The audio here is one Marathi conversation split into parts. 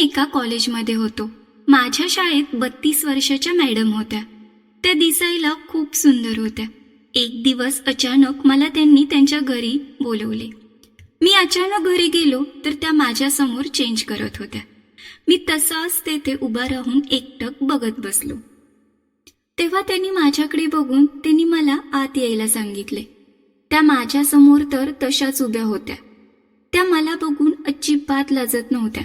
एका कॉलेजमध्ये होतो. माझ्या शाळेत 32 वर्षाच्या मॅडम होत्या. त्या दिसायला खूप सुंदर होत्या. एक दिवस अचानक मला त्यांनी त्यांच्या घरी बोलवले. मी अचानक घरी गेलो तर त्या माझ्यासमोर चेंज करत होत्या. मी तसाच तेथे उभा राहून एकटक बघत बसलो. तेव्हा त्यांनी माझ्याकडे बघून त्यांनी मला आत यायला सांगितले. त्या माझ्यासमोर तर तशाच उभ्या होत्या. त्या मला बघून अजिबात लाजत नव्हत्या.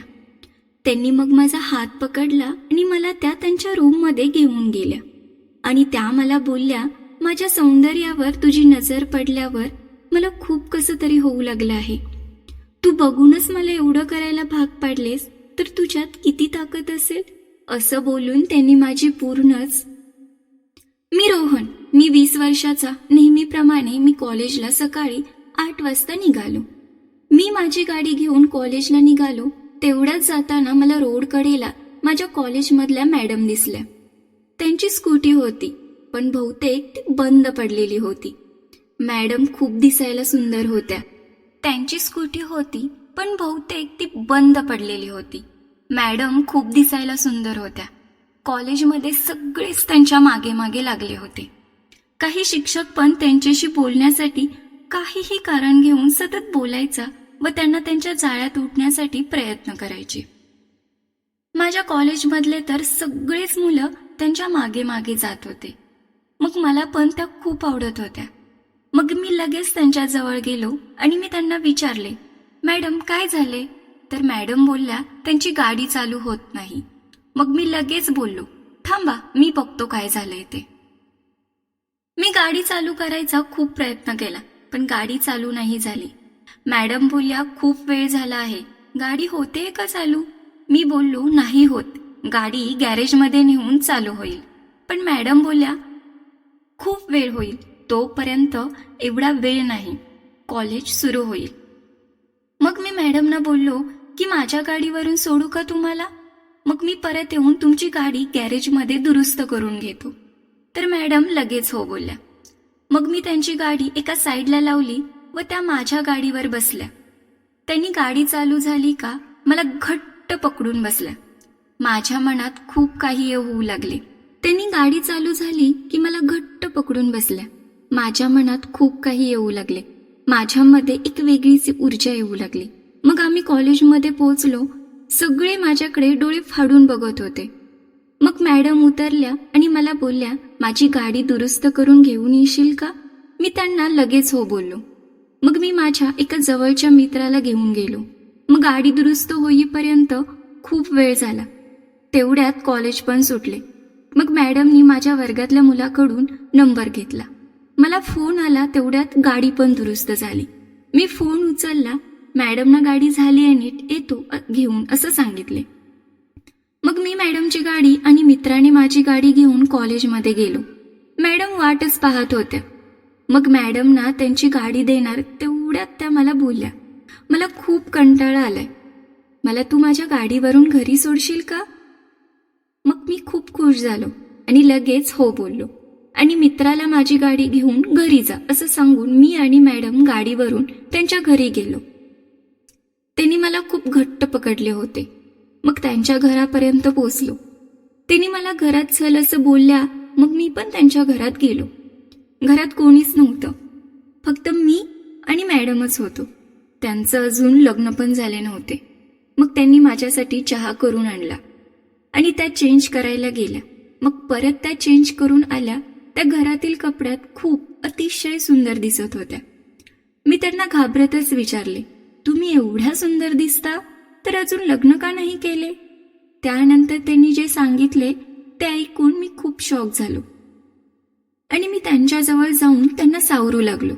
त्यांनी मग माझा हात पकडला आणि मला त्या त्यांच्या रूममध्ये घेऊन गेल्या आणि त्या मला बोलल्या, माझ्या सौंदर्यावर तुझी नजर पडल्यावर मला खूप कसं तरी होऊ लागलं आहे. तू बघूनच मला एवढं करायला भाग पाडलेस तर तुझ्यात किती ताकद असेल. असं बोलून त्यांनी माझी पूर्णच. मी रोहन, मी 20 वर्षाचा. नेहमीप्रमाणे मी कॉलेजला सकाळी 8 वाजता निघालो. मी माझी गाडी घेऊन कॉलेजला निघालो. तेवढ्याच जाताना मला रोड कडेला माझ्या कॉलेजमधल्या मॅडम दिसल्या. त्यांची स्कूटी होती पण बहुतेक ती बंद पडलेली होती. मॅडम खूप दिसायला सुंदर होत्या. त्यांची स्कूटी होती पण बहुतेक ती बंद पडलेली होती. मॅडम खूप दिसायला सुंदर होत्या. कॉलेजमध्ये सगळेच त्यांच्या मागे मागे लागले होते. काही शिक्षक पण त्यांच्याशी बोलण्यासाठी काहीही कारण घेऊन सतत बोलायचा व त्यांना त्यांच्या जाळ्यात उठण्यासाठी प्रयत्न करायचे. माझ्या कॉलेजमधले तर सगळेच मुलं त्यांच्या मागे मागे जात होते. मग मला पण त्या खूप आवडत होत्या. मग मी लगेच त्यांच्या जवळ गेलो आणि मी त्यांना विचारले, मॅडम काय झाले? तर मॅडम बोलल्या, त्यांची गाडी चालू होत नाही. मग मी लगेच बोललो, थांबा मी बघतो काय झालंय ते. मी गाडी चालू करायचा खूप प्रयत्न केला पण गाडी चालू नाही झाली. मॅडम बोलल्या, खूप वेळ झाला आहे, गाडी होते का चालू? मी बोललो, नाही होत, गाडी गॅरेजमध्ये नेऊन चालू होईल. पण मॅडम बोलल्या, खूप वेळ होईल, तोपर्यंत एवढा वेळ नाही, कॉलेज सुरू होईल. मग मी मॅडमना बोललो की माझ्या गाडीवरून सोडू का तुम्हाला? मग मी परत येऊन तुमची गाडी गॅरेजमध्ये दुरुस्त करून घेतो. तर मॅडम लगेच हो बोलल्या. मग मी त्यांची गाडी एका साईडला लावली व त्या माझ्या गाडीवर बसल्या. त्यांनी गाडी चालू झाली का मला घट्ट पकडून बसल्या. माझ्या मनात खूप काही होऊ लागले. त्यांनी गाडी चालू झाली की मला घट्ट पकडून बसल्या. माझ्या मनात खूप काही येऊ लागले. माझ्यामध्ये एक वेगळीच ऊर्जा येऊ लागली. मग आम्ही कॉलेजमध्ये पोहोचलो. सगळे माझ्याकडे डोळे फाडून बघत होते. मग मॅडम उतरल्या आणि मला बोलल्या, माझी गाडी दुरुस्त करून घेऊन येशील का? मी त्यांना लगेच हो बोललो. मग मी माझ्या एका जवळच्या मित्राला घेऊन गेलो. मग गाडी दुरुस्त होईपर्यंत खूप वेळ झाला. तेवढ्यात कॉलेज पण सुटले. मग मॅडमनी माझ्या वर्गातल्या मुलाकडून नंबर घेतला. मला फोन आला. तेवढ्यात गाडी पण दुरुस्त झाली. मी फोन उचलला. मॅडमना गाडी झाली आहे नीट, येतो घेऊन असं सांगितले. मग मी मॅडमची गाडी आणि मित्राने माझी गाडी घेऊन कॉलेजमध्ये गेलो. मॅडम वाटच पाहत होत्या. मग मॅडमना त्यांची गाडी देणार तेवढ्यात त्या मला बोलल्या, मला खूप कंटाळा आलाय, मला तू माझ्या गाडीवरून घरी सोडशील का? मग मी खूप खुश झालो आणि लगेच हो बोललो आणि मित्राला माझी गाडी घेऊन घरी जा असं सांगून मी आणि मॅडम गाडीवरून त्यांच्या घरी गेलो. त्यांनी मला खूप घट्ट पकडले होते. मग त्यांच्या घरापर्यंत पोचलो. त्यांनी मला घरात चल असं बोलल्या. मग मी पण त्यांच्या घरात गेलो. घरात कोणीच नव्हतं, फक्त मी आणि मॅडमच होतो. त्यांचं अजून लग्न पण झाले नव्हते. मग त्यांनी माझ्यासाठी चहा करून आणला आणि त्या चेंज करायला गेल्या. मग परत त्या चेंज करून आल्या. त्या घरातील कपड्यात खूप अतिशय सुंदर दिसत होत्या. मी त्यांना घाबरतच विचारले, तुम्ही एवढ्या सुंदर दिसता तर अजून लग्न का नाही केले? त्यानंतर त्यांनी जे सांगितले ते ऐकून मी खूप शॉक झालो आणि मी त्यांच्याजवळ जाऊन त्यांना सावरू लागलो.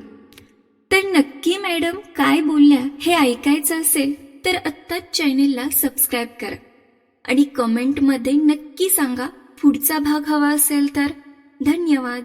तर नक्की मॅडम काय बोलल्या हे ऐकायचं असेल तर आत्ताच चॅनेलला सबस्क्राईब करा आणि कमेंटमध्ये नक्की सांगा पुढचा भाग हवा असेल तर. धन्यवाद.